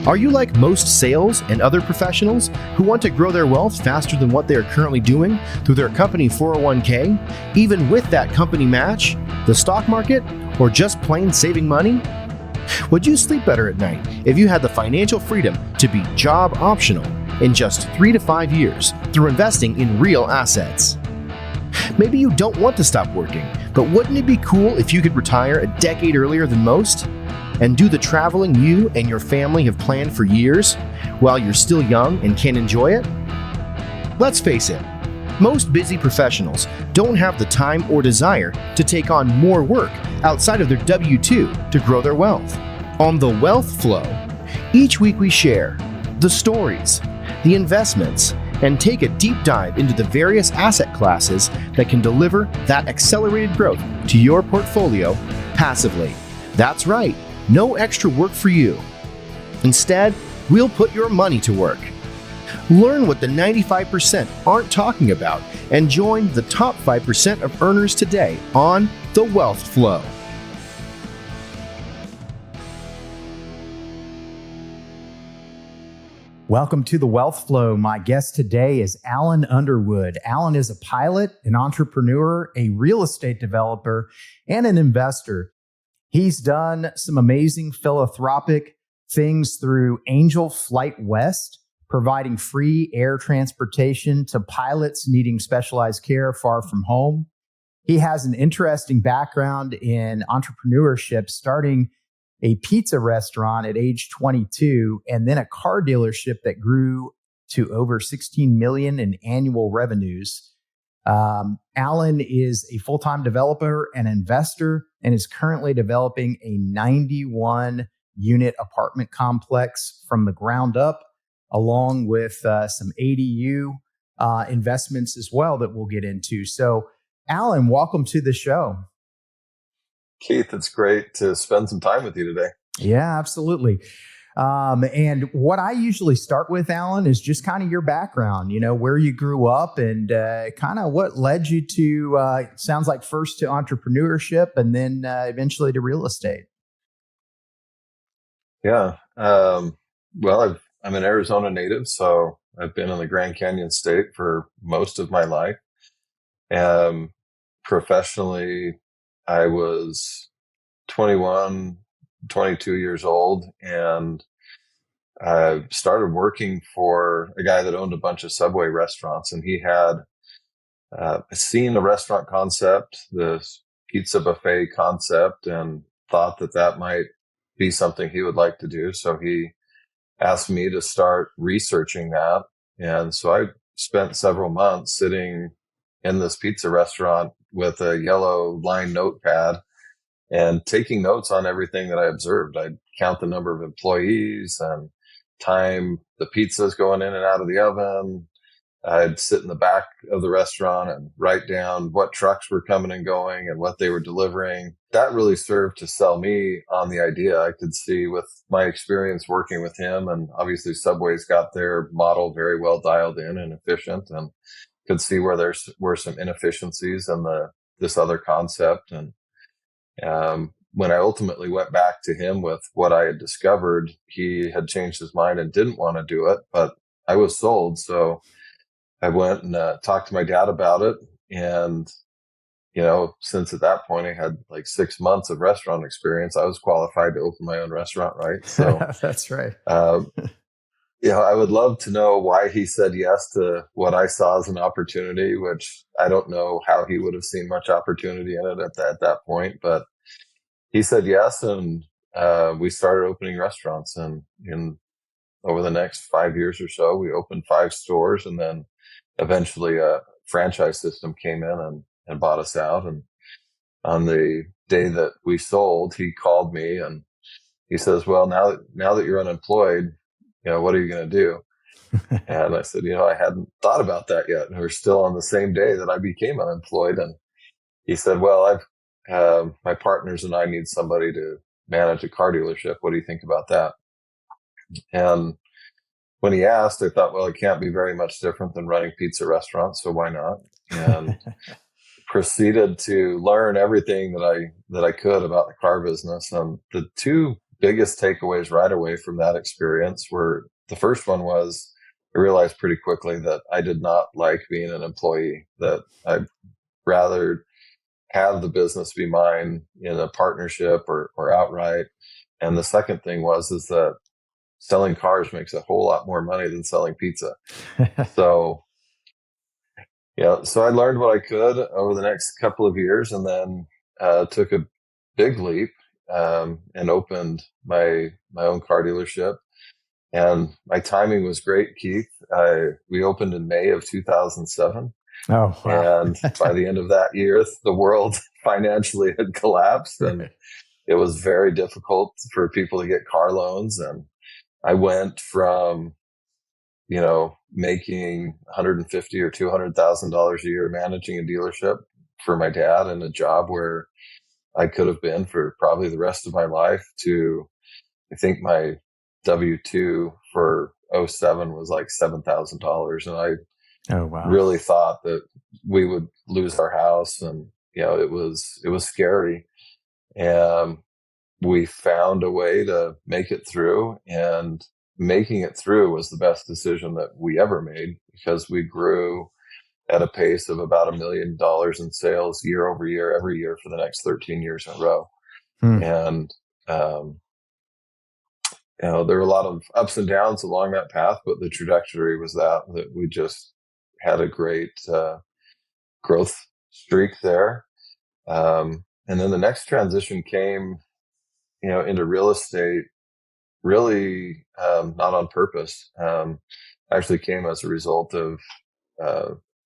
Are you like most sales and other professionals who want to grow their wealth faster than what they are currently doing through their company 401k, even with that company match, the stock market, or just plain saving money? Would you sleep better at night if you had the financial freedom to be job optional in just 3 to 5 years through investing in real assets? Maybe you don't want to stop working, but wouldn't it be cool if you could retire a decade earlier than most and do the traveling you and your family have planned for years while you're still young and can enjoy it? Let's face it, most busy professionals don't have the time or desire to take on more work outside of their W-2 to grow their wealth. On The Wealth Flow, each week we share the stories, the investments, and take a deep dive into the various asset classes that can deliver that accelerated growth to your portfolio passively. That's right, no extra work for you. Instead, we'll put your money to work. Learn what the 95% aren't talking about and join the top 5% of earners today on The Wealth Flow. Welcome to The Wealth Flow. My guest today is Alan Underwood. Alan is a pilot, an entrepreneur, a real estate developer, and an investor. He's done some amazing philanthropic things through Angel Flight West, providing free air transportation to pilots needing specialized care far from home. He has an interesting background in entrepreneurship, starting a pizza restaurant at age 22, and then a car dealership that grew to over 16 million in annual revenues. Alan is a full-time developer and investor and is currently developing a 91-unit apartment complex from the ground up, along with some ADU investments as well that we'll get into. So, Alan, welcome to the show. Keith, it's great to spend some time with you today. Yeah, absolutely. And what I usually start with, Alan, is just kind of your background, where you grew up and kind of what led you to, sounds like first to entrepreneurship and then eventually to real estate. Yeah. Well, I'm an Arizona native, so I've been in the Grand Canyon State for most of my life. Professionally, I was 21, 22 years old, and I started working for a guy that owned a bunch of Subway restaurants, and he had seen the restaurant concept, the pizza buffet concept, and thought that might be something he would like to do. So he asked me to start researching that. And so I spent several months sitting in this pizza restaurant with a yellow lined notepad and taking notes on everything that I observed. I'd count the number of employees and time the pizza's going in and out of the oven. I'd sit in the back of the restaurant and write down what trucks were coming and going and what they were delivering. That really served to sell me on the idea. I could see with my experience working with him, and obviously Subway's got their model very well dialed in and efficient, and could see where there were some inefficiencies in this other concept. And when I ultimately went back to him with what I had discovered, he had changed his mind and didn't want to do it, but I was sold. So I went and talked to my dad about it. And, since at that point I had like 6 months of restaurant experience, I was qualified to open my own restaurant, right? So that's right. I would love to know why he said yes to what I saw as an opportunity, which I don't know how he would have seen much opportunity in it at that point, but he said yes. And we started opening restaurants, and over the next 5 years or so, we opened 5 stores, and then eventually a franchise system came in and bought us out. And on the day that we sold, he called me and he says, well, now that you're unemployed, what are you going to do? And I said, I hadn't thought about that yet. And we're still on the same day that I became unemployed. And he said, well, my partners and I need somebody to manage a car dealership. What do you think about that? And when he asked, I thought, well, it can't be very much different than running pizza restaurants, so why not? And proceeded to learn everything that I could about the car business. And the two biggest takeaways right away from that experience were, the first one was, I realized pretty quickly that I did not like being an employee, that I'd rather have the business be mine in a partnership or outright. And the second thing is that selling cars makes a whole lot more money than selling pizza. So, yeah, so I learned what I could over the next couple of years, and then took a big leap, and opened my own car dealership. And my timing was great, Keith. We opened in May of 2007. Oh, wow. And by the end of that year, the world financially had collapsed, and it was very difficult for people to get car loans. And I went from, making $150,000 or $200,000 a year managing a dealership for my dad in a job where I could have been for probably the rest of my life, to, I think my W-2 for '07 was like $7,000. And I Oh, wow. really thought that we would lose our house, and it was scary. And we found a way to make it through, and making it through was the best decision that we ever made, because we grew at a pace of about $1 million in sales year over year, every year for the next 13 years in a row. And there were a lot of ups and downs along that path, but the trajectory was that we just had a great growth streak there. And then the next transition came, into real estate, really not on purpose. Actually came as a result of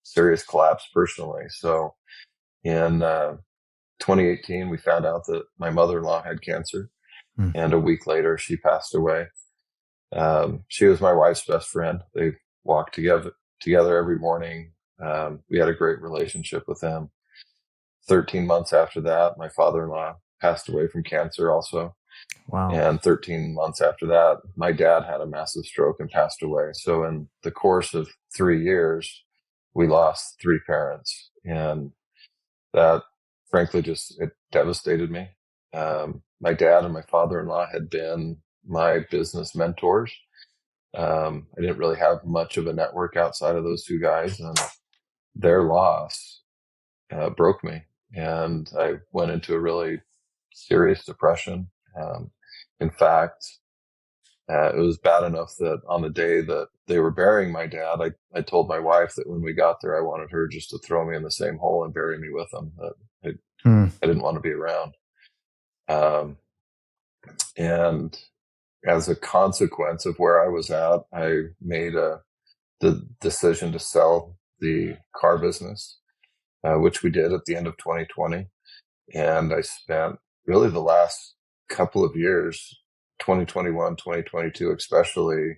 serious collapse personally. So in 2018, we found out that my mother-in-law had cancer, and a week later she passed away. She was my wife's best friend. They walked together every morning. We had a great relationship with them. 13 months after that, my father-in-law passed away from cancer also. Wow. And 13 months after that, my dad had a massive stroke and passed away. So in the course of 3 years, we lost 3 parents. And that, frankly, it devastated me. My dad and my father-in-law had been my business mentors. I didn't really have much of a network outside of those 2 guys, and their loss broke me. And I went into a really serious depression. In fact, it was bad enough that on the day that they were burying my dad, I told my wife that when we got there, I wanted her just to throw me in the same hole and bury me with them. That I didn't want to be around. And as a consequence of where I was at, I made the decision to sell the car business, which we did at the end of 2020. And I spent really the last couple of years, 2021, 2022, especially,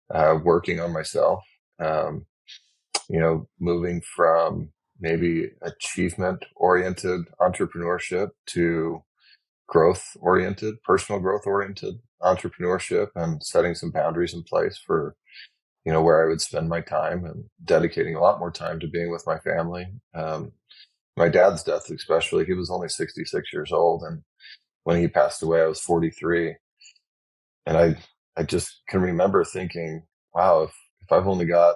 working on myself, moving from maybe achievement-oriented entrepreneurship to personal growth-oriented entrepreneurship, and setting some boundaries in place for, where I would spend my time, and dedicating a lot more time to being with my family. My dad's death, especially, he was only 66 years old. And when he passed away, I was 43. And I just can remember thinking, wow, if I've only got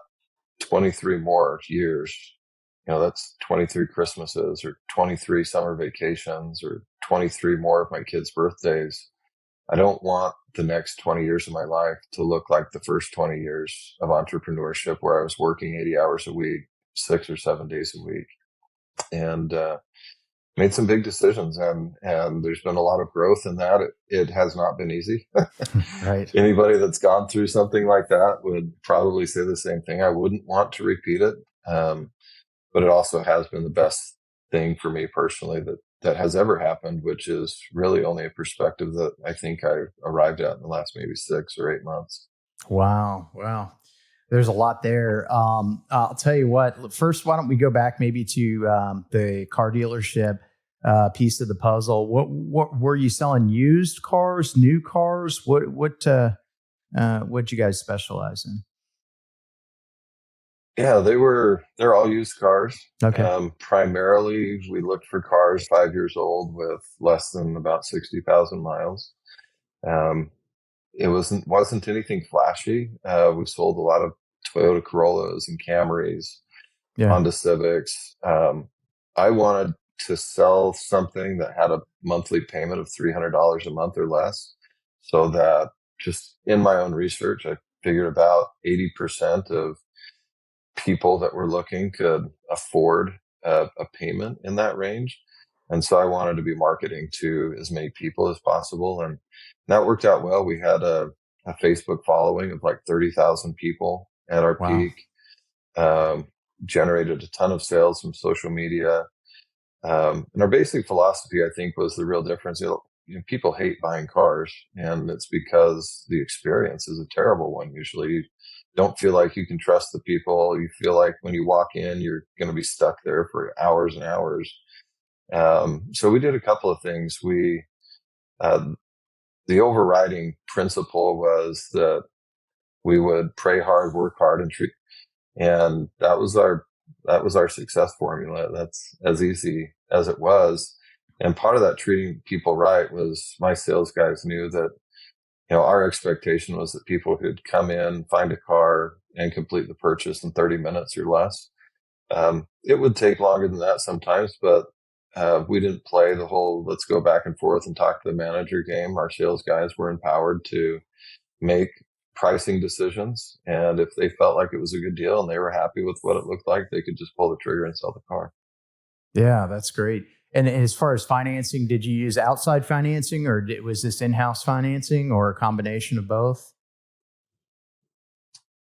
23 more years, that's 23 Christmases, or 23 summer vacations, or 23 more of my kids' birthdays. I don't want the next 20 years of my life to look like the first 20 years of entrepreneurship, where I was working 80 hours a week, 6 or 7 days a week. And made some big decisions, and there's been a lot of growth in that. It has not been easy. Right. Anybody that's gone through something like that would probably say the same thing. I wouldn't want to repeat it. But it also has been the best thing for me personally that has ever happened, which is really only a perspective that I think I arrived at in the last maybe 6 or 8 months. Wow. There's a lot there. I'll tell you what, first, why don't we go back maybe to the car dealership piece of the puzzle? What were you selling? Used cars, new cars? What'd you guys specialize in? Yeah, they're all used cars. Okay. Primarily, we looked for cars 5 years old with less than about 60,000 miles. Um, it wasn't anything flashy. We sold a lot of Toyota Corollas and Camrys, Yeah. Honda Civics. I wanted to sell something that had a monthly payment of $300 a month or less, so that just in my own research, I figured about 80% of people that were looking could afford a payment in that range. And so I wanted to be marketing to as many people as possible. And that worked out well. We had a Facebook following of like 30,000 people at our Wow. peak, um, generated a ton of sales from social media. And our basic philosophy, I think, was the real difference. People hate buying cars, and it's because the experience is a terrible one. Usually, you don't feel like you can trust the people. You feel like when you walk in, you're going to be stuck there for hours and hours. So we did a couple of things. Uh, the overriding principle was that we would pray hard, work hard, and that was our success formula. That's as easy as it was. And part of that treating people right was my sales guys knew that, our expectation was that people could come in, find a car, and complete the purchase in 30 minutes or less. It would take longer than that sometimes, but we didn't play the whole let's go back and forth and talk to the manager game. Our sales guys were empowered to make pricing decisions. And if they felt like it was a good deal and they were happy with what it looked like, they could just pull the trigger and sell the car. Yeah, that's great. And as far as financing, did you use outside financing, or was this in-house financing, or a combination of both?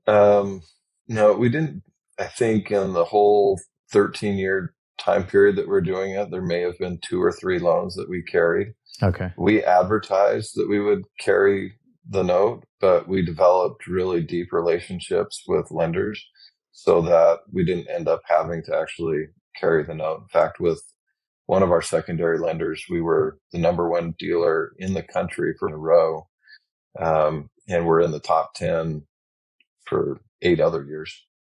Um, no, we didn't. I think in the whole 13-year time period that we're doing it, there may have been 2 or 3 loans that we carried. Okay. We advertised that we would carry the note, but we developed really deep relationships with lenders so that we didn't end up having to actually carry the note. In fact, with one of our secondary lenders, we were the number one dealer in the country for a row, and we're in the top 10 for 8 other years.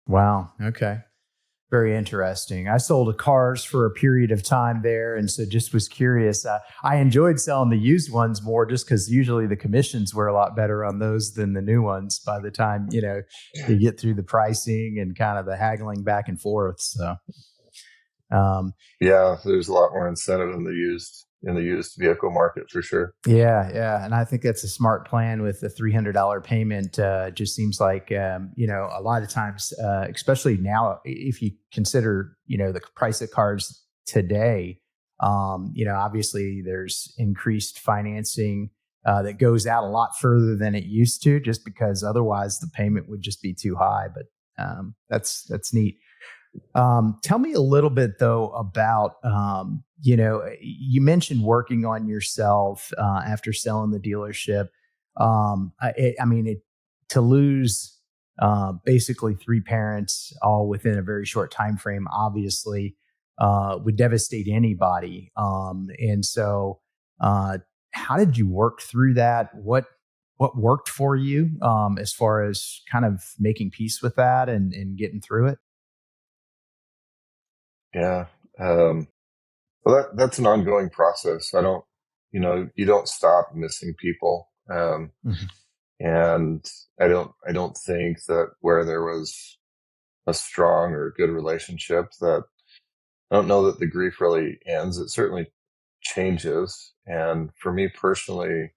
Wow. Okay. Very interesting. I sold cars for a period of time there, and so just was curious. I enjoyed selling the used ones more, just because usually the commissions were a lot better on those than the new ones. By the time you get through the pricing and kind of the haggling back and forth. So, um, Yeah, there's a lot more incentive in the used vehicle market for sure. yeah, and I think that's a smart plan with the $300 payment. Just seems like a lot of times, especially now, if you consider the price of cars today, obviously there's increased financing that goes out a lot further than it used to, just because otherwise the payment would just be too high. But that's neat. Tell me a little bit though about, you mentioned working on yourself after selling the dealership. To lose basically 3 parents all within a very short time frame, obviously would devastate anybody. And so, how did you work through that? What worked for you as far as kind of making peace with that and getting through it? Yeah. Well, that's an ongoing process. You don't stop missing people. Mhm. And I don't think that where there was a strong or good relationship, that I don't know that the grief really ends. It certainly changes. And for me personally,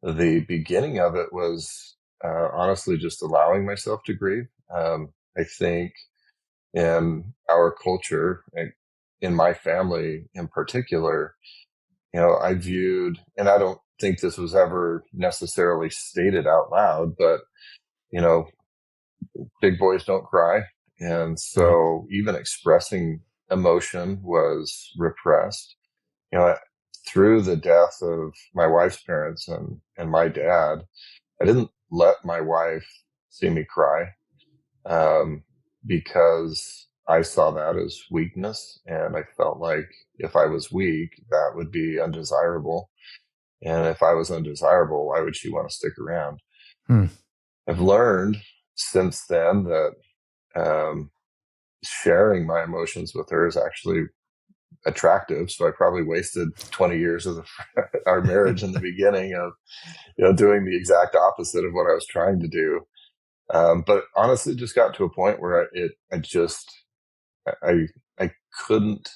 the beginning of it was honestly just allowing myself to grieve. I think in our culture, and in my family in particular, I viewed, and I don't think this was ever necessarily stated out loud, but, you know, big boys don't cry. And Right. so even expressing emotion was repressed. You know, through the death of my wife's parents and my dad, I didn't let my wife see me cry, um, because I saw that as weakness. And I felt like if I was weak, that would be undesirable. And if I was undesirable, why would she want to stick around? Hmm. I've learned since then that um, sharing my emotions with her is actually attractive. So I probably wasted 20 years of our marriage in the beginning of, doing the exact opposite of what I was trying to do. But honestly, it just got to a point where I couldn't,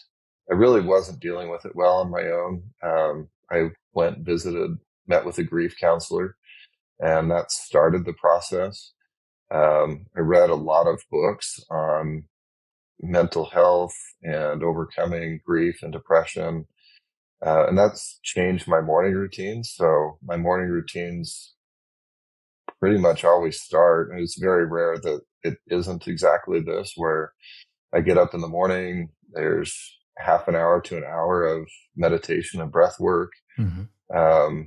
I really wasn't dealing with it well on my own. I went, visited, met with a grief counselor, and that started the process. I read a lot of books on mental health and overcoming grief and depression. And that's changed my morning routines. So my morning routines pretty much always start, and it's very rare that it isn't exactly this, where I get up in the morning, there's half an hour to an hour of meditation and breath work. Mm-hmm.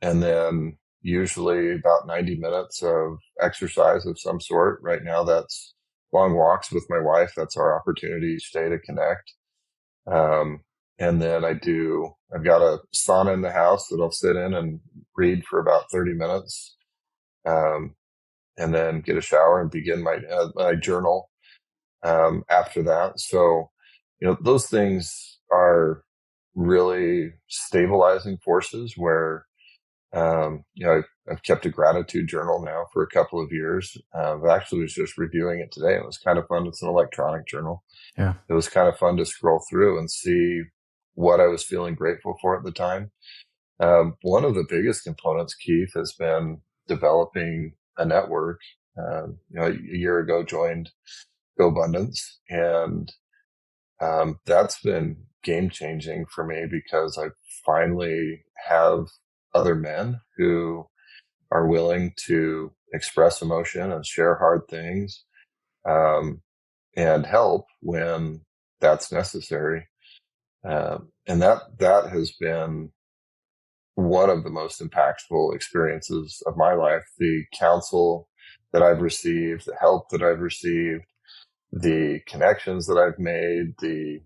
And then usually about 90 minutes of exercise of some sort. Right now, that's long walks with my wife. That's our opportunity each day to connect. And then I've got a sauna in the house that I'll sit in and read for about 30 minutes. And then get a shower and begin my journal, after that. So, those things are really stabilizing forces where, I've kept a gratitude journal now for a couple of years. I actually was just reviewing it today. It was kind of fun. It's an electronic journal. Yeah. It was kind of fun to scroll through and see what I was feeling grateful for at the time. One of the biggest components, Keith, has been developing a network. A year ago joined GoBundance, and that's been game changing for me because I finally have other men who are willing to express emotion and share hard things, and help when that's necessary. And that has been one of the most impactful experiences of my life. The counsel that I've received, the help that I've received, the connections that I've made, the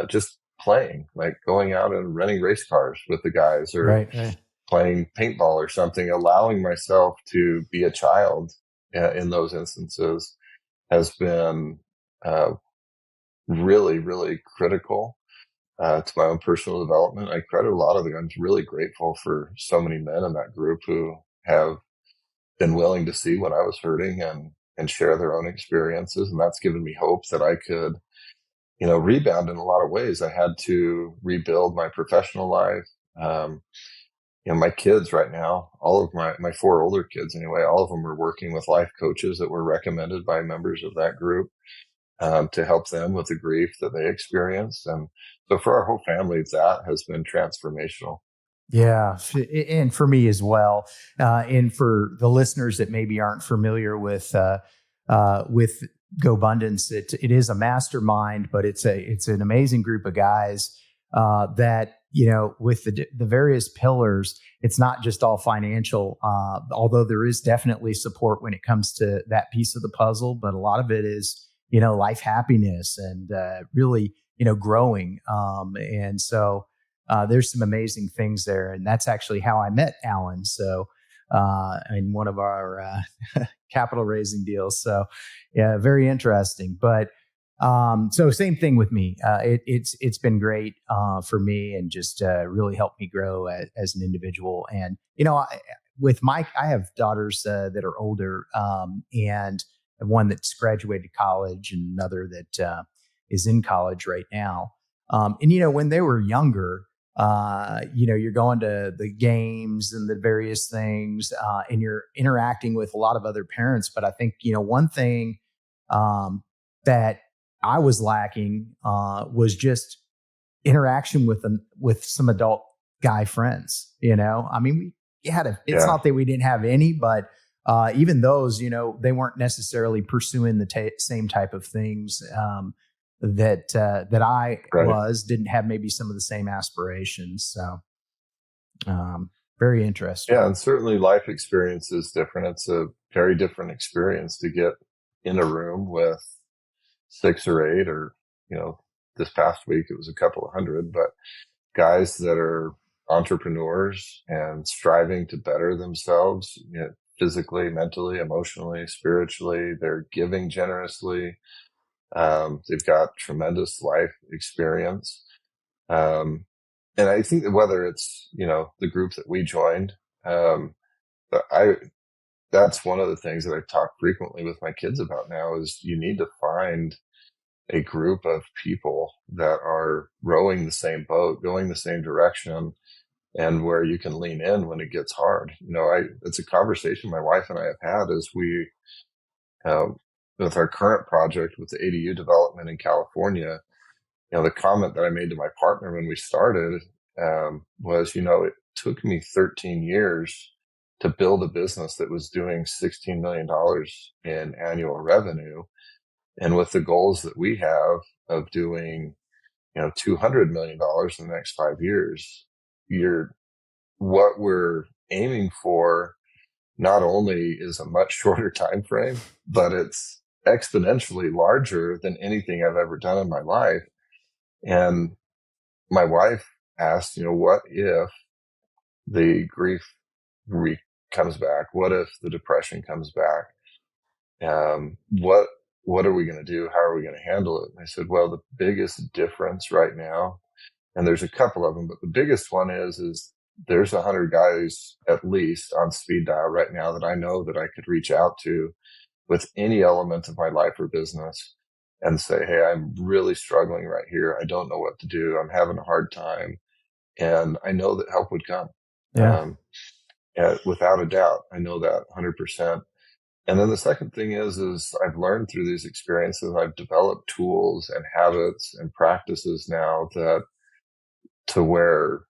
just playing, like going out and renting race cars with the guys, or Right. playing paintball or something, allowing myself to be a child in those instances has been really, really critical to my own personal development. I credit a lot of it. I'm really grateful for so many men in that group who have been willing to see when I was hurting and share their own experiences. And that's given me hope that I could, rebound in a lot of ways. I had to rebuild my professional life. My kids right now, all of my four older kids anyway, all of them are working with life coaches that were recommended by members of that group, to help them with the grief that they experienced. And so for our whole family, that has been transformational. Yeah, and for me as well, and for the listeners that maybe aren't familiar with GoBundance, it is a mastermind, but it's an amazing group of guys that with the various pillars. It's not just all financial, although there is definitely support when it comes to that piece of the puzzle. But a lot of it is life happiness and really growing, and so. There's some amazing things there. And that's actually how I met Alan. So, in one of our capital raising deals. So, yeah, very interesting. But so same thing with me. It's been great for me and just really helped me grow as an individual. And, with Mike, I have daughters that are older, and one that's graduated college and another that is in college right now. And, when they were younger, you're going to the games and the various things, and you're interacting with a lot of other parents. But I think, one thing that I was lacking was just interaction with some adult guy friends. I mean, we had it's not that we didn't have any, but even those, they weren't necessarily pursuing the same type of things. That I didn't have maybe some of the same aspirations. So, very interesting. Yeah. And certainly life experience is different. It's a very different experience to get in a room with 6 or 8, or, this past week, it was a couple of hundred, but guys that are entrepreneurs and striving to better themselves, physically, mentally, emotionally, spiritually. They're giving generously. They've got tremendous life experience. Um, and I think that whether it's, the group that we joined, um, I, that's one of the things that I talk frequently with my kids about now is you need to find a group of people that are rowing the same boat, going the same direction, and where you can lean in when it gets hard. It's a conversation my wife and I have had as we, uh, with our current project with the ADU development in California. The comment that I made to my partner when we started was, it took me 13 years to build a business that was doing $16 million in annual revenue. And with the goals that we have of doing, $200 million in the next 5 years, what we're aiming for not only is a much shorter time frame, but it's exponentially larger than anything I've ever done in my life. And my wife asked, what if the grief comes back? What if the depression comes back? What are we going to do? How are we going to handle it? And I said, well, the biggest difference right now, and there's a couple of them, but the biggest one is there's 100 guys at least on speed dial right now that I know that I could reach out to with any element of my life or business and say, hey, I'm really struggling right here. I don't know what to do. I'm having a hard time. And I know that help would come. Yeah. Without a doubt. I know that 100%. And then the second thing is I've learned through these experiences, I've developed tools and habits and practices now that to where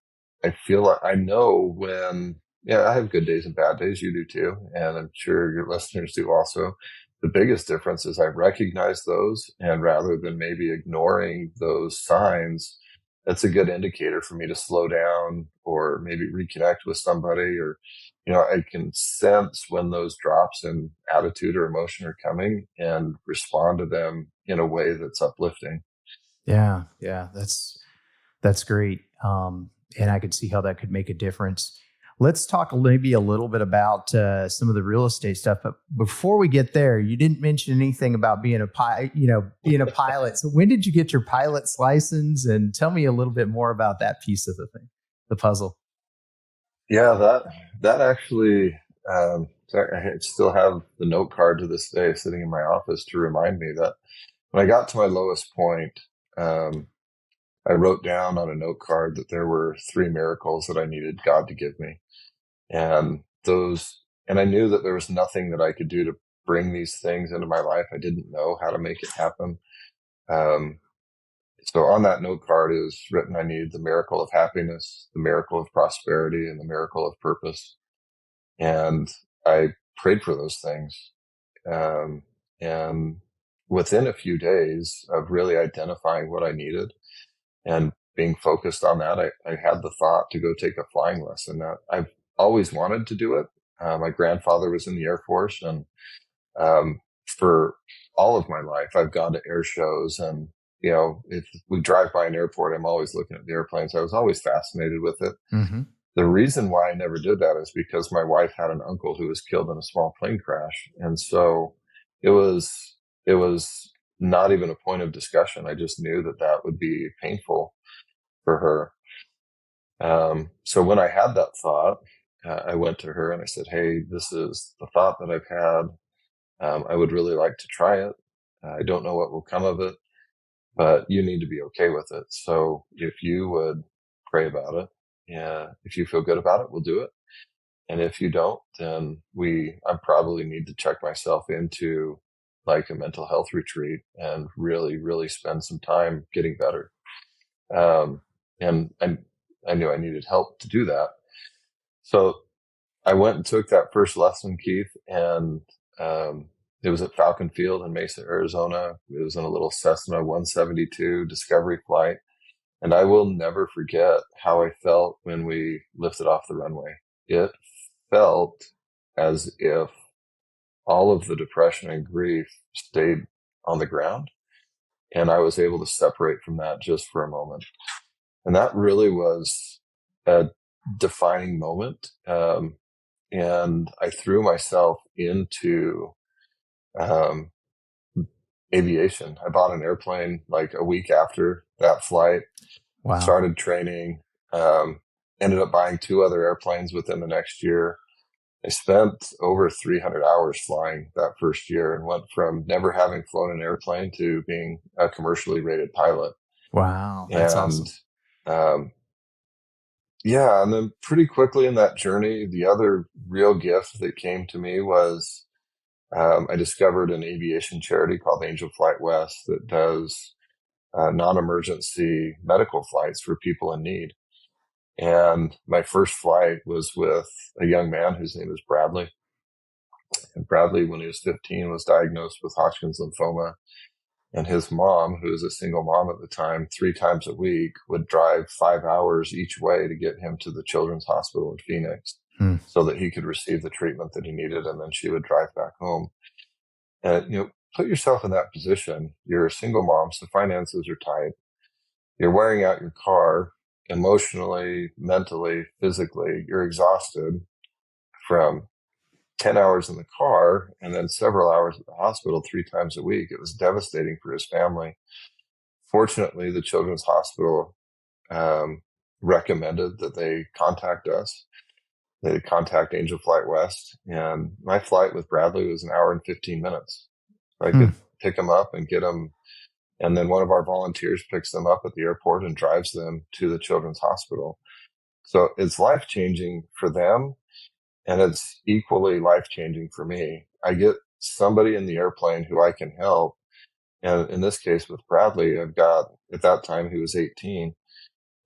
I feel like I know when, I have good days and bad days. You do too. And I'm sure your listeners do also. The biggest difference is I recognize those, and rather than maybe ignoring those signs, that's a good indicator for me to slow down or maybe reconnect with somebody, or, I can sense when those drops in attitude or emotion are coming and respond to them in a way that's uplifting. Yeah. Yeah. That's great. And I could see how that could make a difference. Let's talk maybe a little bit about some of the real estate stuff. But before we get there, you didn't mention anything about being being a pilot. So when did you get your pilot's license? And tell me a little bit more about that piece of the puzzle. Yeah, that actually, I still have the note card to this day sitting in my office to remind me that when I got to my lowest point, I wrote down on a note card that there were 3 miracles that I needed God to give me. And and I knew that there was nothing that I could do to bring these things into my life. I didn't know how to make it happen. Um, so on that note card is written, I needed the miracle of happiness, the miracle of prosperity, and the miracle of purpose. And I prayed for those things. And within a few days of really identifying what I needed and being focused on that, I had the thought to go take a flying lesson. Now, I've always wanted to do it. My grandfather was in the Air Force, and for all of my life, I've gone to air shows. And, if we drive by an airport, I'm always looking at the airplanes. I was always fascinated with it. Mm-hmm. The reason why I never did that is because my wife had an uncle who was killed in a small plane crash. And so it was not even a point of discussion. I just knew that would be painful for her. So when I had that thought, I went to her and I said, hey, this is the thought that I've had. I would really like to try it. I don't know what will come of it, but you need to be okay with it. So if you would pray about it, if you feel good about it, we'll do it. And if you don't, then I probably need to check myself into like a mental health retreat and really, really spend some time getting better. And I knew I needed help to do that. So I went and took that first lesson, Keith, and it was at Falcon Field in Mesa, Arizona. It was in a little Cessna 172 Discovery flight. And I will never forget how I felt when we lifted off the runway. It felt as if all of the depression and grief stayed on the ground, and I was able to separate from that just for a moment. And that really was a defining moment. And I threw myself into aviation. I bought an airplane like a week after that flight. Wow. started training, ended up buying 2 other airplanes within the next year. I spent over 300 hours flying that first year and went from never having flown an airplane to being a commercially rated pilot. Wow. That's And awesome. um, yeah, and then pretty quickly in that journey, the other real gift that came to me was I discovered an aviation charity called Angel Flight West that does non-emergency medical flights for people in need. And my first flight was with a young man whose name is Bradley. And Bradley, when he was 15, was diagnosed with Hodgkin's lymphoma. And his mom, who was a single mom at the time, 3 times a week would drive 5 hours each way to get him to the Children's Hospital in Phoenix Hmm. so that he could receive the treatment that he needed. And then she would drive back home. And, put yourself in that position. You're a single mom, so finances are tight. You're wearing out your car emotionally, mentally, physically. You're exhausted from 10 hours in the car and then several hours at the hospital 3 times a week. It was devastating for his family. Fortunately, the Children's Hospital recommended that they contact us. They contact Angel Flight West. And my flight with Bradley was an hour and 15 minutes. I Hmm. could pick him up and get him. And then one of our volunteers picks them up at the airport and drives them to the Children's Hospital. So it's life-changing for them, and it's equally life-changing for me. I get somebody in the airplane who I can help. And in this case with Bradley, I've got, at that time, he was 18,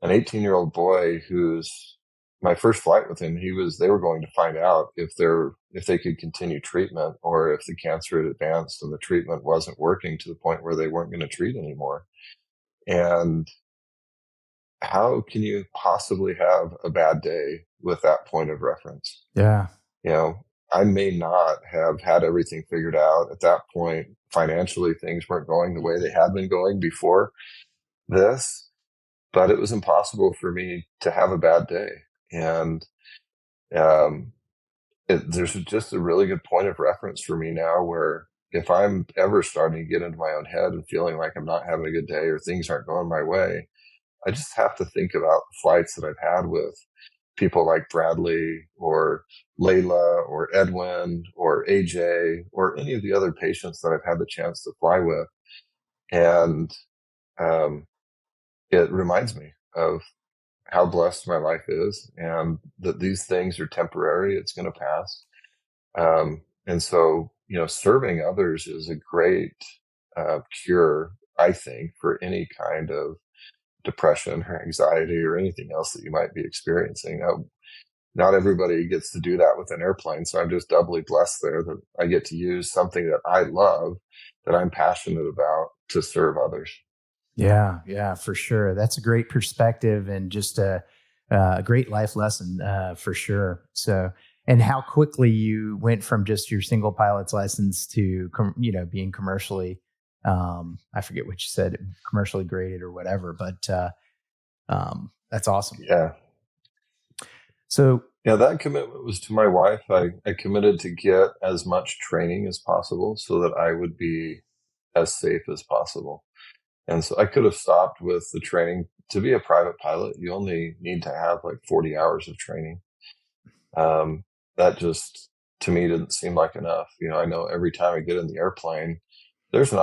an 18-year-old boy who's my first flight with him. They were going to find out if they could continue treatment or if the cancer had advanced and the treatment wasn't working to the point where they weren't going to treat anymore. And how can you possibly have a bad day with that point of reference? Yeah. I may not have had everything figured out at that point. Financially, things weren't going the way they had been going before this, but it was impossible for me to have a bad day. And um, there's just a really good point of reference for me now where if I'm ever starting to get into my own head and feeling like I'm not having a good day or things aren't going my way, I just have to think about the flights that I've had with people like Bradley or Layla or Edwin or AJ or any of the other patients that I've had the chance to fly with. And um, it reminds me of how blessed my life is and that these things are temporary. It's going to pass. And so, serving others is a great cure, I think, for any kind of depression or anxiety or anything else that you might be experiencing. Now, not everybody gets to do that with an airplane. So I'm just doubly blessed there that I get to use something that I love, that I'm passionate about, to serve others. Yeah. Yeah, for sure. That's a great perspective and just a great life lesson for sure. So, and how quickly you went from just your single pilot's license to, being commercially, I forget what you said, commercially graded or whatever, but that's awesome. Yeah. So, Yeah, that commitment was to my wife. I committed to get as much training as possible so that I would be as safe as possible. And so I could have stopped with the training. To be a private pilot, you only need to have like 40 hours of training. That just, to me, didn't seem like enough. I know every time I get in the airplane, there's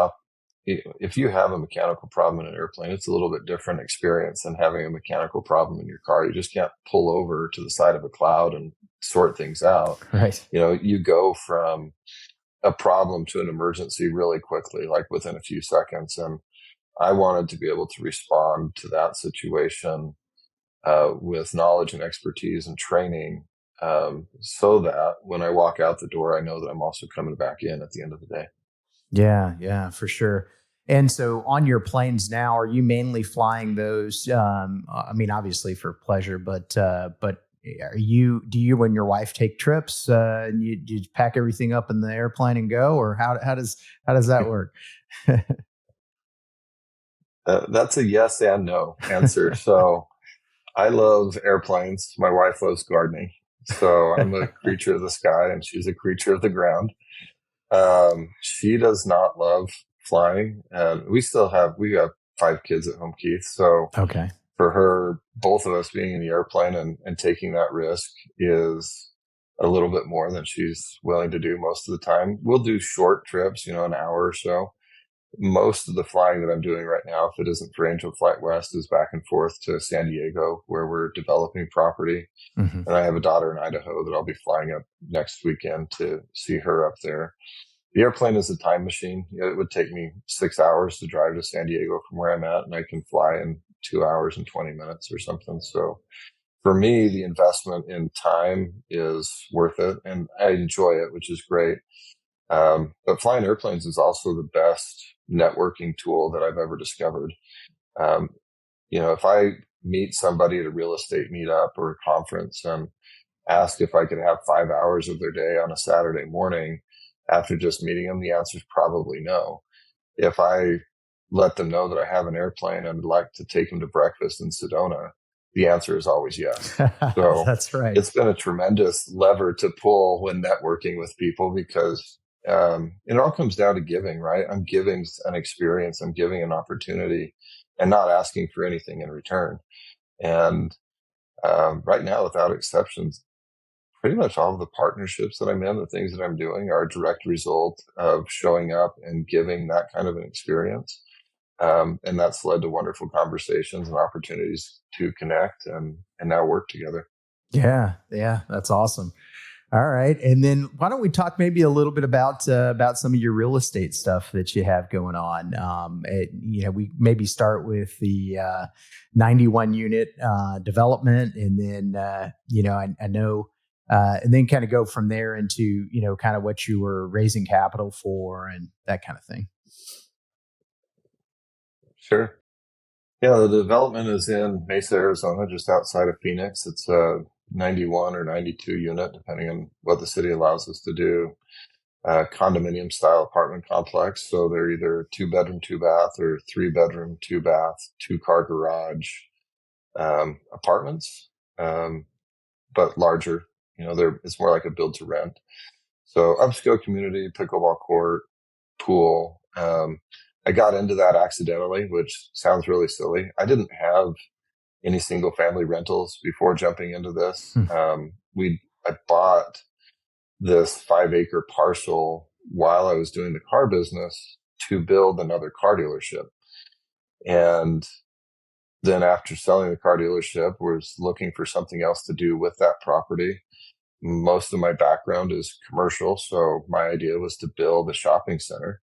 if you have a mechanical problem in an airplane, it's a little bit different experience than having a mechanical problem in your car. You just can't pull over to the side of a cloud and sort things out. right. You go from a problem to an emergency really quickly, like within a few seconds. And I wanted to be able to respond to that situation with knowledge and expertise and training, so that when I walk out the door, I know that I'm also coming back in at the end of the day. Yeah, yeah, for sure. And so on your planes now, are you mainly flying those? I mean, obviously for pleasure, but do you and your wife take trips and you pack everything up in the airplane and go, or how does that work? That's a yes and no answer. So I love airplanes. My wife loves gardening. So I'm a creature of the sky and she's a creature of the ground. She does not love flying, and we have 5 kids at home, Keith. So Okay. for her, both of us being in the airplane and taking that risk is a little bit more than she's willing to do most of the time. We'll do short trips, an hour or so. Most of the flying that I'm doing right now, if it isn't for Angel Flight West, is back and forth to San Diego, where we're developing property. Mm-hmm. And I have a daughter in Idaho that I'll be flying up next weekend to see her up there. The airplane is a time machine. It would take me 6 hours to drive to San Diego from where I'm at, and I can fly in 2 hours and 20 minutes or something. So for me, the investment in time is worth it, and I enjoy it, which is great. But flying airplanes is also the best networking tool that I've ever discovered. If I meet somebody at a real estate meetup or a conference and ask if I could have 5 hours of their day on a Saturday morning after just meeting them, the answer is probably no. If I let them know that I have an airplane and would like to take them to breakfast in Sedona, the answer is always yes. So that's right. It's been a tremendous lever to pull when networking with people, because it all comes down to giving, right? I'm giving an experience, I'm giving an opportunity, and not asking for anything in return. And right now, without exceptions, pretty much all of the partnerships that I'm in, the things that I'm doing, are a direct result of showing up and giving that kind of an experience. And that's led to wonderful conversations and opportunities to connect and now work together. Yeah, that's awesome. All right, and then why don't we talk maybe a little bit about some of your real estate stuff that you have going on? We maybe start with the 91 unit development, and then I know, and then kind of go from there into kind of what you were raising capital for and that kind of thing. Sure. Yeah, the development is in Mesa, Arizona, just outside of Phoenix. It's a 91 or 92 unit, depending on what the city allows us to do. Condominium style apartment complex. So they're either 2-bedroom, 2-bath, or 3-bedroom, 2-bath, 2-car garage apartments, but larger. It's more like a build to rent. So upscale community, pickleball court, pool. I got into that accidentally, which sounds really silly. I didn't have any single family rentals before jumping into this. I bought this 5-acre parcel while I was doing the car business to build another car dealership. And then after selling the car dealership, was looking for something else to do with that property. Most of my background is commercial, so my idea was to build a shopping center.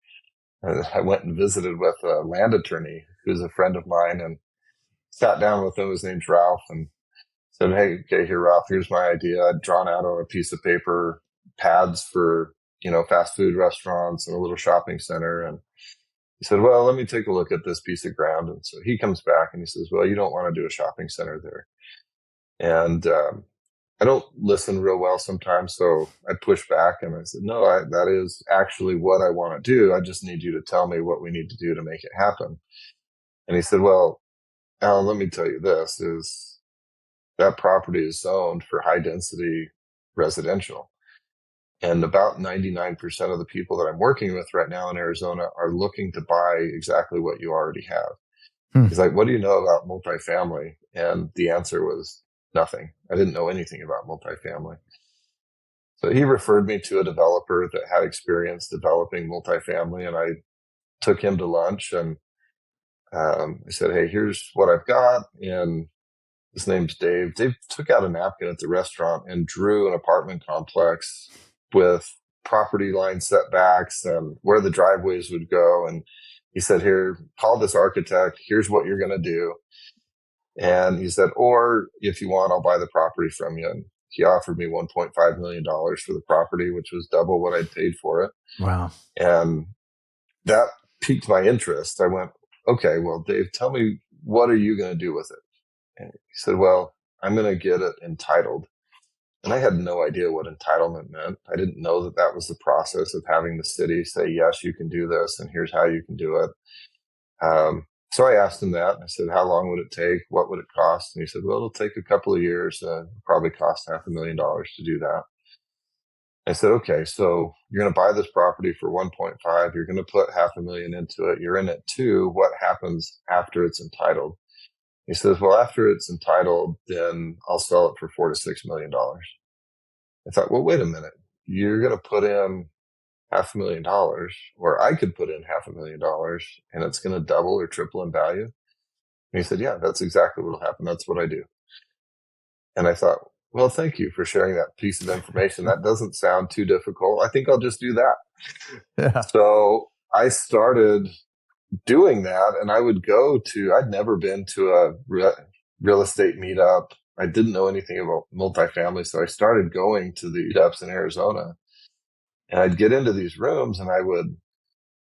And I went and visited with a land attorney who's a friend of mine and sat down with him. His name's Ralph, and said, "Hey, okay, here, Ralph, here's my idea. I'd drawn out on a piece of paper pads for, fast food restaurants and a little shopping center." And he said, "Well, let me take a look at this piece of ground." And so he comes back and he says, "Well, you don't want to do a shopping center there." And I don't listen real well sometimes, so I push back and I said, "No, that is actually what I want to do. I just need you to tell me what we need to do to make it happen." And he said, "Well, Alan, let me tell you this, is that property is zoned for high density residential. And about 99% of the people that I'm working with right now in Arizona are looking to buy exactly what you already have." He's like, "What do you know about multifamily?" And the answer was nothing. I didn't know anything about multifamily. So he referred me to a developer that had experience developing multifamily, and I took him to lunch and I said, "Hey, here's what I've got." And his name's Dave. Dave took out a napkin at the restaurant and drew an apartment complex with property line setbacks and where the driveways would go. And he said, "Here, call this architect. Here's what you're going to do." And he said, "Or if you want, I'll buy the property from you." And he offered me $1.5 million for the property, which was double what I'd paid for it. Wow. And that piqued my interest. I went, "Okay, well, Dave, tell me, what are you going to do with it?" And he said, "Well, I'm going to get it entitled." And I had no idea what entitlement meant. I didn't know that that was the process of having the city say, "Yes, you can do this, and here's how you can do it." So I asked him that. I said, "How long would it take? What would it cost?" And he said, "Well, it'll take a couple of years. It'll probably cost $500,000 to do that." I said, "Okay, so you're going to buy this property for 1.5. You're going to put $500,000 into it. You're in it too. What happens after it's entitled?" He says, well, after it's entitled, then I'll sell it for $4 to $6 million. I thought, well, wait a minute. You're going to put in $500,000, or I could put in $500,000 and it's going to double or triple in value. And he said, yeah, that's exactly what will happen. That's what I do. And I thought, well, thank you for sharing that piece of information. That doesn't sound too difficult. I think I'll just do that. Yeah. So I started doing that, and I'd never been to a real estate meetup. I didn't know anything about multifamily. So I started going to the meetups in Arizona, and I'd get into these rooms and I would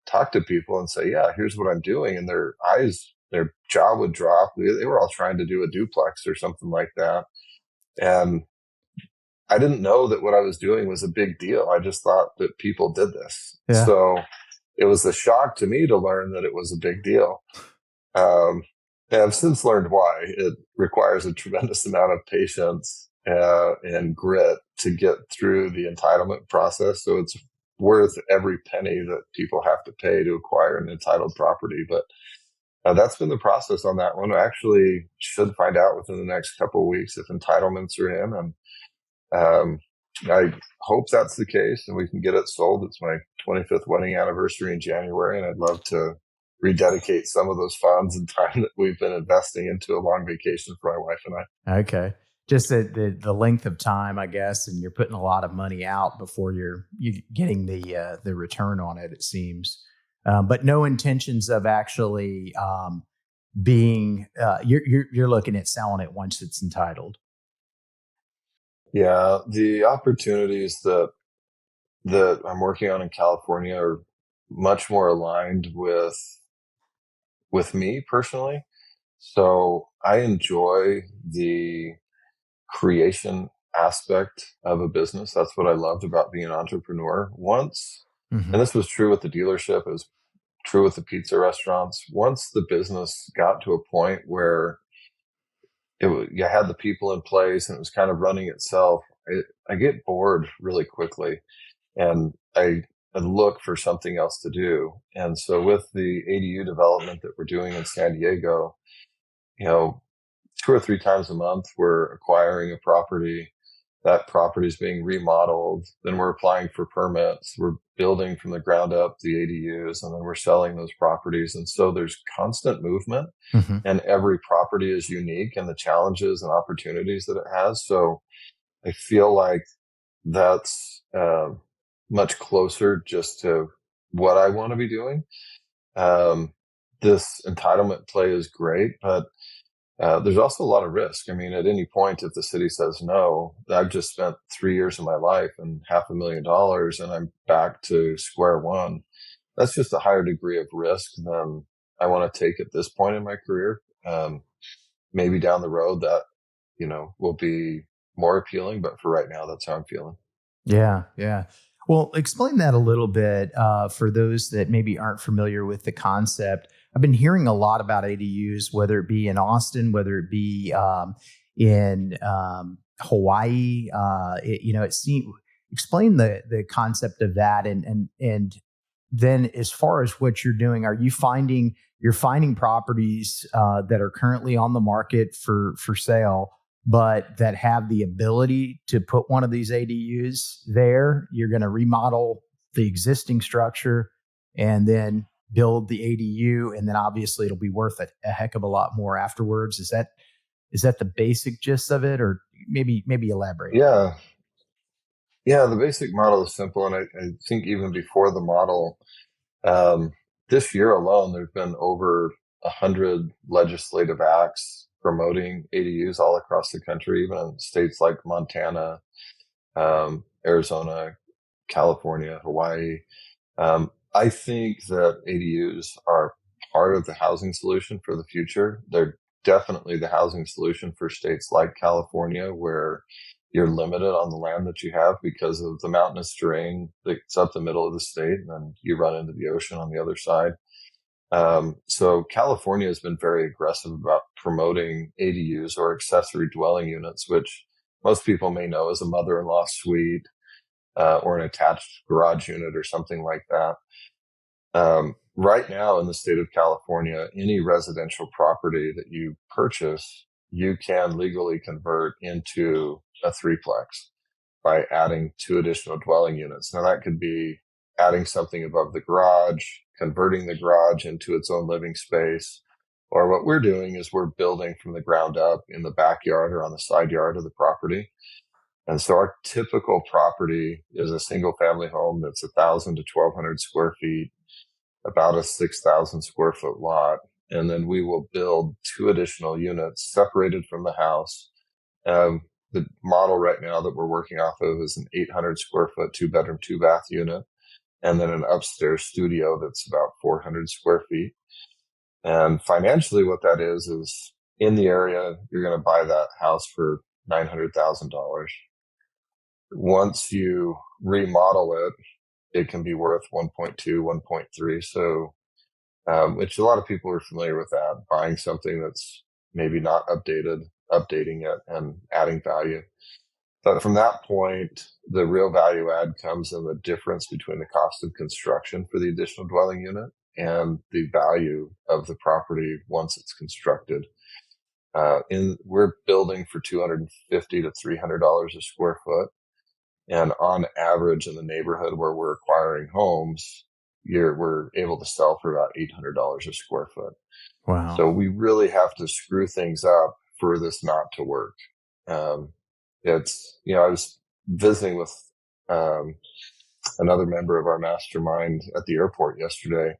talk to people and say, yeah, here's what I'm doing. And their jaw would drop. They were all trying to do a duplex or something like that. And I didn't know that what I was doing was a big deal. I just thought that people did this. Yeah. So it was a shock to me to learn that it was a big deal. And I've since learned why. It requires a tremendous amount of patience and grit to get through the entitlement process. So it's worth every penny that people have to pay to acquire an entitled property. But that's been the process on that one. I actually should find out within the next couple of weeks if entitlements are in. And I hope that's the case and we can get it sold. It's my 25th wedding anniversary in January, and I'd love to rededicate some of those funds and time that we've been investing into a long vacation for my wife and I. Okay. Just the length of time, I guess, and you're putting a lot of money out before you're getting the return on it. It seems, but no intentions of actually being. You're looking at selling it once it's entitled. Yeah, the opportunities that I'm working on in California are much more aligned with me personally. So I enjoy the creation aspect of a business. That's what I loved about being an entrepreneur. And this was true with the dealership, it was true with the pizza restaurants. Once the business got to a point where you had the people in place and it was kind of running itself, I get bored really quickly, and I look for something else to do. And so with the ADU development that we're doing in San Diego, 2 or 3 times a month, we're acquiring a property. That property is being remodeled. Then we're applying for permits. We're building from the ground up the ADUs, and then we're selling those properties. And so there's constant movement, and every property is unique and the challenges and opportunities that it has. So I feel like that's much closer just to what I want to be doing. This entitlement play is great, but there's also a lot of risk. I mean, at any point, if the city says no, I've just spent 3 years of my life and $500,000 and I'm back to square one. That's just a higher degree of risk than I want to take at this point in my career. Maybe down the road that, will be more appealing, but for right now, that's how I'm feeling. Yeah. Yeah. Well, explain that a little bit for those that maybe aren't familiar with the concept. I've been hearing a lot about ADUs, whether it be in Austin, whether it be in Hawaii. It seems. Explain the concept of that, and then as far as what you're doing, are you finding properties that are currently on the market for sale, but that have the ability to put one of these ADUs there? You're going to remodel the existing structure and then build the ADU, and then obviously it'll be worth a heck of a lot more afterwards. Is that the basic gist of it, or maybe elaborate? Yeah. Yeah, the basic model is simple. And I think even before the model, this year alone, there's been over 100 legislative acts promoting ADUs all across the country, even in states like Montana, Arizona, California, Hawaii. I think that ADUs are part of the housing solution for the future. They're definitely the housing solution for states like California, where you're limited on the land that you have because of the mountainous terrain that's up the middle of the state, and then you run into the ocean on the other side. So California has been very aggressive about promoting ADUs, or accessory dwelling units, which most people may know as a mother-in-law suite or an attached garage unit or something like that. Right now in the state of California, any residential property that you purchase, you can legally convert into a threeplex by adding 2 additional dwelling units. Now that could be adding something above the garage, converting the garage into its own living space, or what we're doing is we're building from the ground up in the backyard or on the side yard of the property. And so our typical property is a single family home that's 1,000 to 1,200 square feet, about a 6,000 square foot lot. And then we will build 2 additional units separated from the house. The model right now that we're working off of is an 800 square foot, 2-bedroom, 2-bath unit, and then an upstairs studio that's about 400 square feet. And financially, what that is in the area, you're going to buy that house for $900,000. Once you remodel it, it can be worth 1.2, 1.3. So, which a lot of people are familiar with that, buying something that's maybe not updated, updating it and adding value. But from that point, the real value add comes in the difference between the cost of construction for the additional dwelling unit and the value of the property once it's constructed. We're building for $250 to $300 a square foot. And on average in the neighborhood where we're acquiring homes, we're able to sell for about $800 a square foot. Wow. So we really have to screw things up for this not to work. I was visiting with another member of our mastermind at the airport yesterday,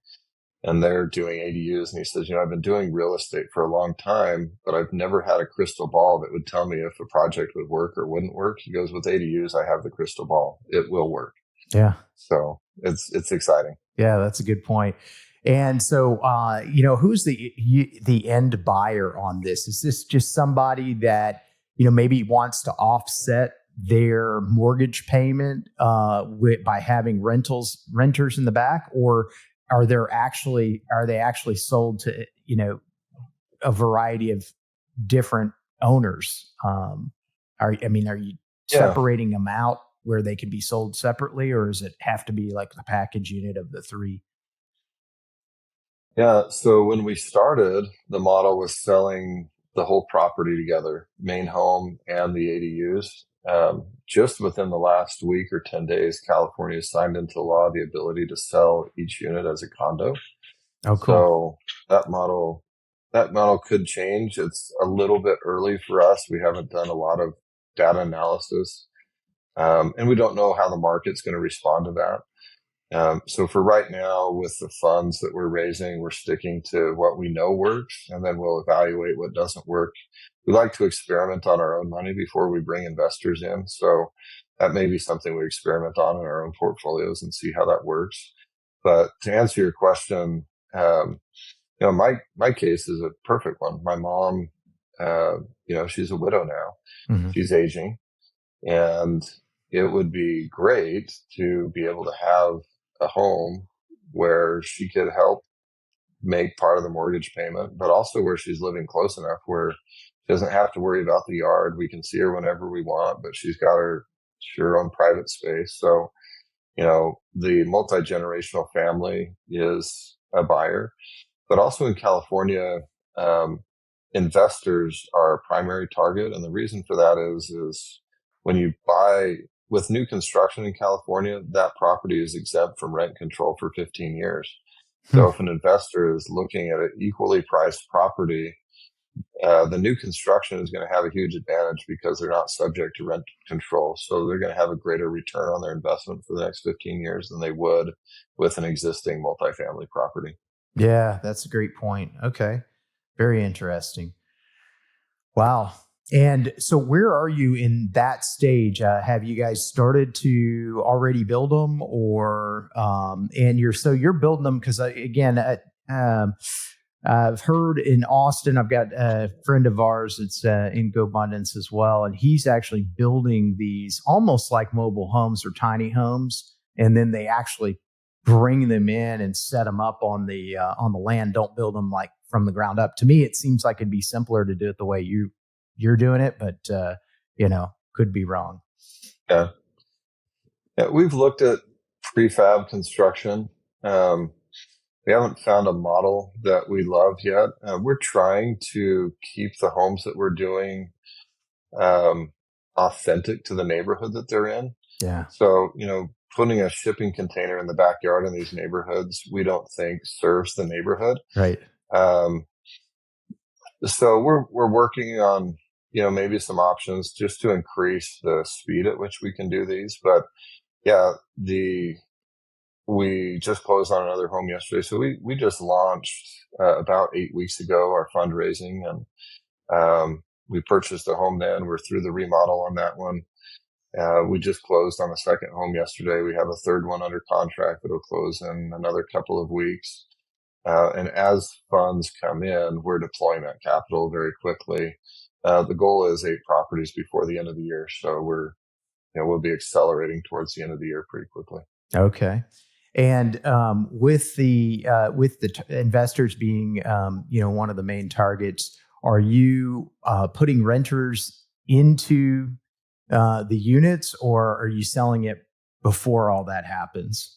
and they're doing ADUs. And he says, I've been doing real estate for a long time, but I've never had a crystal ball that would tell me if a project would work or wouldn't work. He goes, with ADUs, I have the crystal ball. It will work. Yeah. So it's exciting. Yeah, that's a good point. And so, who's the end buyer on this? Is this just somebody that, maybe wants to offset their mortgage payment by having renters in the back, or are they actually sold to, a variety of different owners? Are you separating them out where they can be sold separately, or does it have to be like the package unit of the 3? Yeah. So when we started, the model was selling the whole property together, main home and the ADUs. Just within the last week or 10 days, California signed into law the ability to sell each unit as a condo. Oh, cool. So that model could change. It's a little bit early for us. We haven't done a lot of data analysis. And we don't know how the market's going to respond to that. So for right now, with the funds that we're raising, we're sticking to what we know works, and then we'll evaluate what doesn't work. We like to experiment on our own money before we bring investors in. So that may be something we experiment on in our own portfolios and see how that works. But to answer your question, my case is a perfect one. My mom, she's a widow now. Mm-hmm. She's aging, and it would be great to be able to have a home where she could help make part of the mortgage payment, but also where she's living close enough where she doesn't have to worry about the yard. We can see her whenever we want, but she's got her own private space. So, the multi-generational family is a buyer, but also in California, investors are a primary target. And the reason for that is when you buy with new construction in California, that property is exempt from rent control for 15 years. So if an investor is looking at an equally priced property, the new construction is going to have a huge advantage because they're not subject to rent control. So they're going to have a greater return on their investment for the next 15 years than they would with an existing multifamily property. Yeah, that's a great point. Okay. Very interesting. Wow. And so where are you in that stage? Have you guys started to already build them, or you're building them? Because again, I've heard in Austin, I've got a friend of ours that's in GoBundance as well, and he's actually building these almost like mobile homes or tiny homes, and then they actually bring them in and set them up on the land. Don't build them like from the ground up. To me, it seems like it'd be simpler to do it the way you're doing it, but could be wrong. Yeah, we've looked at prefab construction. We haven't found a model that we love yet. We're trying to keep the homes that we're doing authentic to the neighborhood that they're in. Yeah. So, putting a shipping container in the backyard in these neighborhoods, we don't think serves the neighborhood. Right. So we're working on, maybe some options just to increase the speed at which we can do these. But yeah, we just closed on another home yesterday. So we just launched about 8 weeks ago our fundraising, and we purchased a home then. We're through the remodel on that one. We just closed on the second home yesterday. We have a third one under contract that'll close in another couple of weeks. And as funds come in, we're deploying that capital very quickly. The goal is 8 properties before the end of the year. So we'll be accelerating towards the end of the year pretty quickly. Okay. And with the investors being one of the main targets, are you putting renters into the units, or are you selling it before all that happens?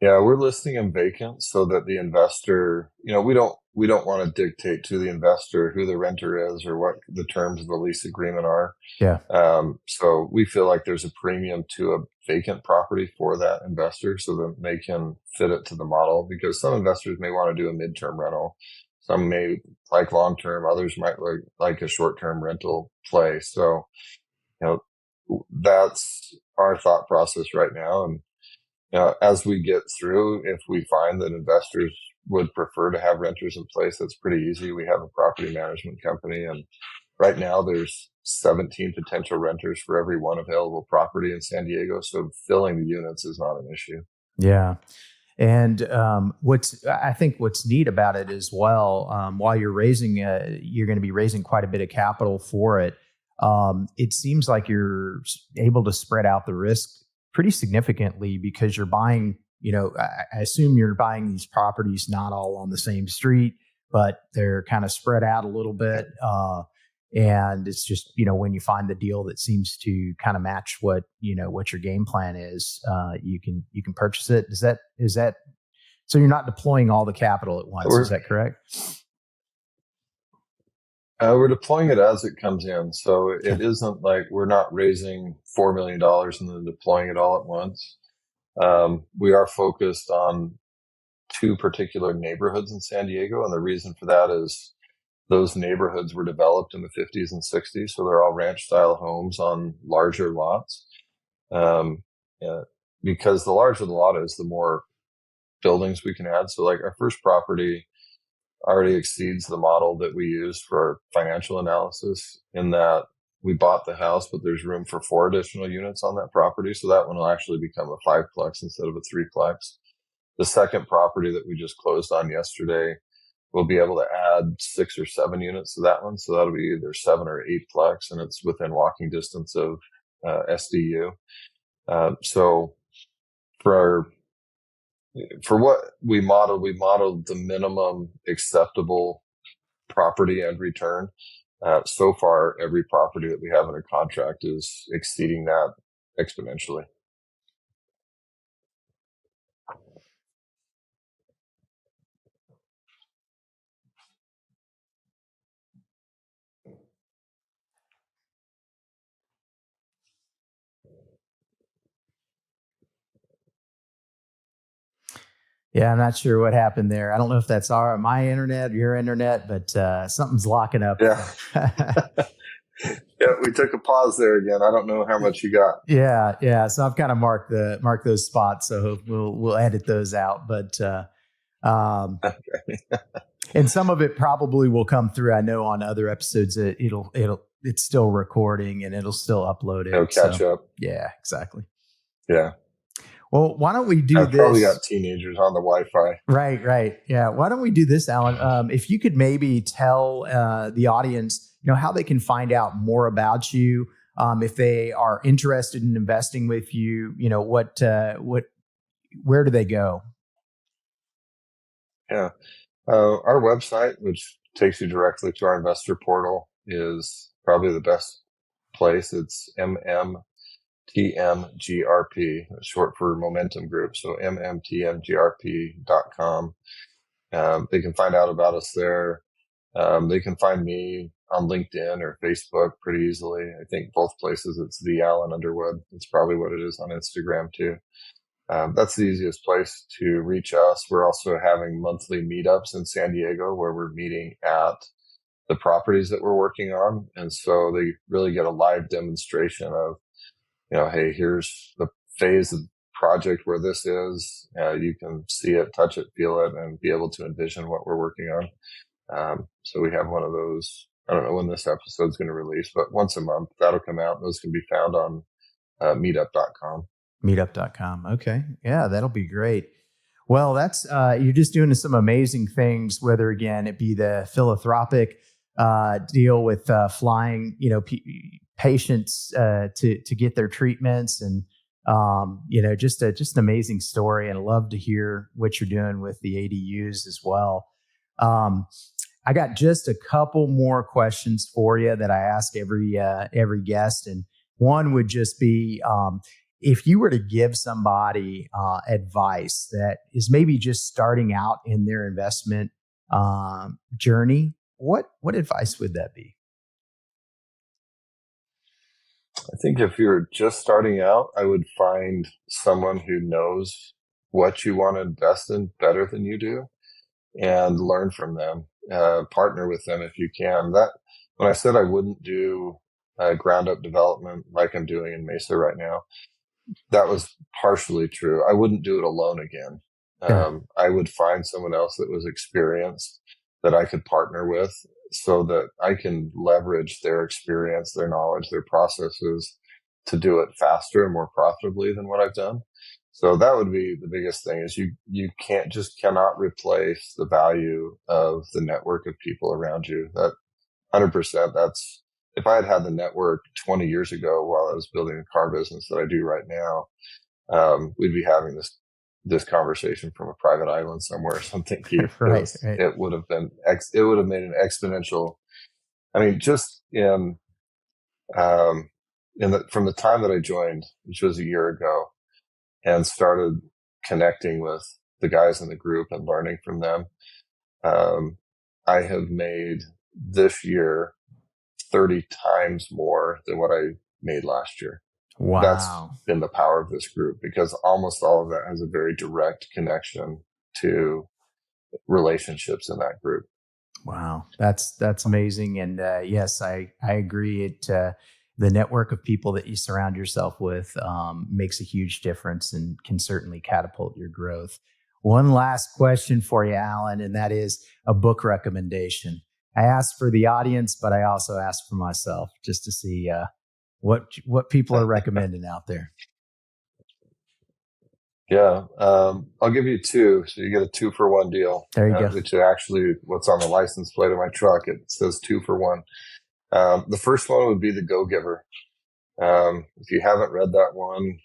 Yeah, we're listing them vacant so that the investor, we don't want to dictate to the investor who the renter is or what the terms of the lease agreement are. Yeah. So we feel like there's a premium to a vacant property for that investor so that they can fit it to the model, because some investors may want to do a midterm rental. Some may like long-term, others might like a short-term rental play. So, that's our thought process right now. And as we get through, if we find that investors would prefer to have renters in place, that's pretty easy. We have a property management company, and right now there's 17 potential renters for every one available property in San Diego. So filling the units is not an issue. Yeah. And I think what's neat about it as well, while you're going to be raising quite a bit of capital for it. It seems like you're able to spread out the risk pretty significantly, because you're buying, I assume you're buying these properties not all on the same street, but they're kind of spread out a little bit. And it's just, when you find the deal that seems to kind of match what your game plan is, you can purchase it. Is that, so you're not deploying all the capital at once? Is that correct? We're deploying it as it comes in. So it isn't like we're not raising $4 million and then deploying it all at once. We are focused on 2 particular neighborhoods in San Diego. And the reason for that is those neighborhoods were developed in the 50s and 60s. So they're all ranch style homes on larger lots. Because the larger the lot is, the more buildings we can add. So like our first property already exceeds the model that we use for financial analysis, in that we bought the house, but there's room for 4 additional units on that property. So that one will actually become a 5-plex instead of a 3-plex. The second property that we just closed on yesterday, we'll be able to add 6 or 7 units to that one. So that'll be either 7 or 8-plex, and it's within walking distance of SDU. So for what we modeled the minimum acceptable property and return. So far, every property that we have under contract is exceeding that exponentially. Yeah, I'm not sure what happened there. I don't know if that's my internet or your internet, but something's locking up. Yeah. Yeah, we took a pause there again. I don't know how much you got. Yeah. So I've kind of marked those spots, so we'll edit those out. But Okay. And some of it probably will come through. I know on other episodes it's still recording and it'll still upload it. It'll catch up. Yeah, exactly. Yeah. Well, why don't we do I've this? probably got teenagers on the Wi-Fi. Right. Yeah. Why don't we do this, Alan? If you could maybe tell the audience, how they can find out more about you, if they are interested in investing with you, where do they go? Yeah. Our website, which takes you directly to our investor portal, is probably the best place. It's MMTMGRP, short for Momentum Group. So MMTMGRP.com. They can find out about us there. They can find me on LinkedIn or Facebook pretty easily. I think both places it's the Alan Underwood. It's probably what it is on Instagram too. That's the easiest place to reach us. We're also having monthly meetups in San Diego where we're meeting at the properties that we're working on. And so they really get a live demonstration of, hey, here's the phase of the project where this is. You can see it, touch it, feel it, and be able to envision what we're working on. So we have one of those. I don't know when this episode's going to release, but once a month that'll come out. Those can be found on meetup.com. Meetup.com. Okay. Yeah, that'll be great. Well, that's you're just doing some amazing things, whether again it be the philanthropic deal with flying, patients to get their treatments, and just an amazing story. And I love to hear what you're doing with the ADUs as well. I got just a couple more questions for you that I ask every guest, and one would just be, if you were to give somebody advice that is maybe just starting out in their investment journey, what advice would that be? I think if you're just starting out, I would find someone who knows what you want to invest in better than you do and learn from them. Partner with them if you can. That when I said I wouldn't do ground up development like I'm doing in Mesa right now, that was partially true. I wouldn't do it alone again. I would find someone else that was experienced that I could partner with so that I can leverage their experience, their knowledge, their processes to do it faster and more profitably than what I've done. So that would be the biggest thing is you cannot replace the value of the network of people around you. That 100%, that's, if I had the network 20 years ago while I was building a car business that I do right now, we'd be having this conversation from a private island somewhere or something. Right. It would have made an exponential. I mean, just from the time that I joined, which was a year ago, and started connecting with the guys in the group and learning from them, I have made this year 30 times more than what I made last year. Wow. That's been the power of this group because almost all of that has a very direct connection to relationships in that group. Wow. That's amazing. And yes, I agree. The network of people that you surround yourself with makes a huge difference and can certainly catapult your growth. One last question for you, Alan, and that is a book recommendation. I asked for the audience, but I also asked for myself just to see what people are recommending out there. Yeah, I'll give you two. So you get a 2-for-1 deal. There you go. Which is actually what's on the license plate of my truck. It says 2-for-1. The first one would be The Go-Giver. If you haven't read that one,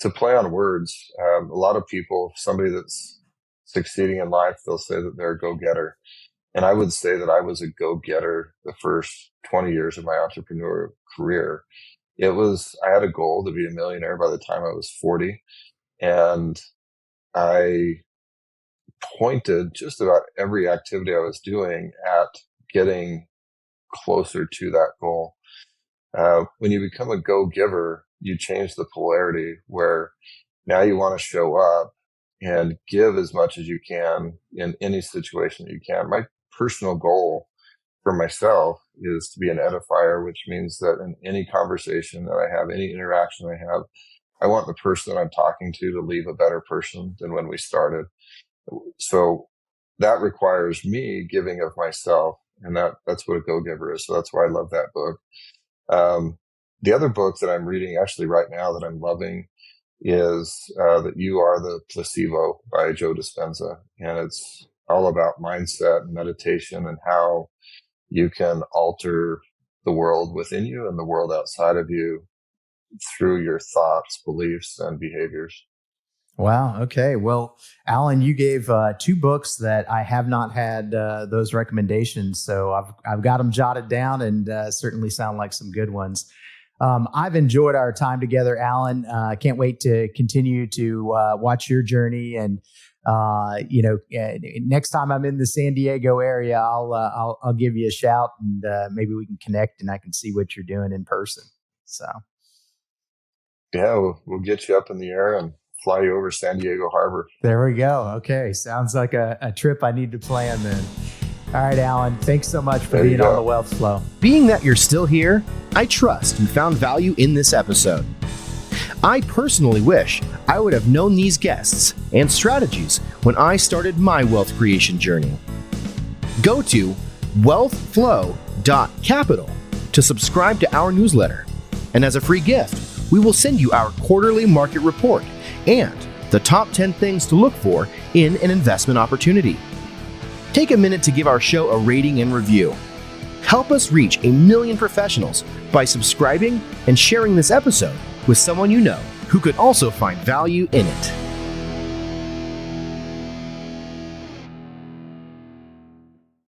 to play on words, a lot of people, somebody that's succeeding in life, they'll say that they're a go-getter. And I would say that I was a go-getter the first 20 years of my entrepreneurial career. I had a goal to be a millionaire by the time I was 40. And I pointed just about every activity I was doing at getting closer to that goal. When you become a go-giver, you change the polarity where now you want to show up and give as much as you can in any situation that you can. My personal goal for myself is to be an edifier, which means that in any conversation that I have, any interaction I have, I want the person that I'm talking to leave a better person than when we started. So that requires me giving of myself, and that's what a go-giver is. So that's why I love that book. The other book that I'm reading actually right now that I'm loving is that You Are the Placebo by Joe Dispenza. And it's all about mindset and meditation and how you can alter the world within you and the world outside of you through your thoughts, beliefs, and behaviors. Wow. Okay. Well, Alan, you gave 2 books that I have not had those recommendations. So I've got them jotted down and certainly sound like some good ones. I've enjoyed our time together, Alan. Can't wait to continue to watch your journey. And next time I'm in the San Diego area, I'll give you a shout, and maybe we can connect, and I can see what you're doing in person. So, yeah, we'll get you up in the air and fly you over San Diego Harbor. There we go. Okay, sounds like a trip I need to plan then. All right, Alan, thanks so much for being on the Wealth Flow. Being that you're still here, I trust you found value in this episode. I personally wish I would have known these guests and strategies when I started my wealth creation journey. Go to wealthflow.capital to subscribe to our newsletter. And as a free gift, we will send you our quarterly market report and the top 10 things to look for in an investment opportunity. Take a minute to give our show a rating and review. Help us reach 1 million professionals by subscribing and sharing this episode with someone you know who could also find value in it.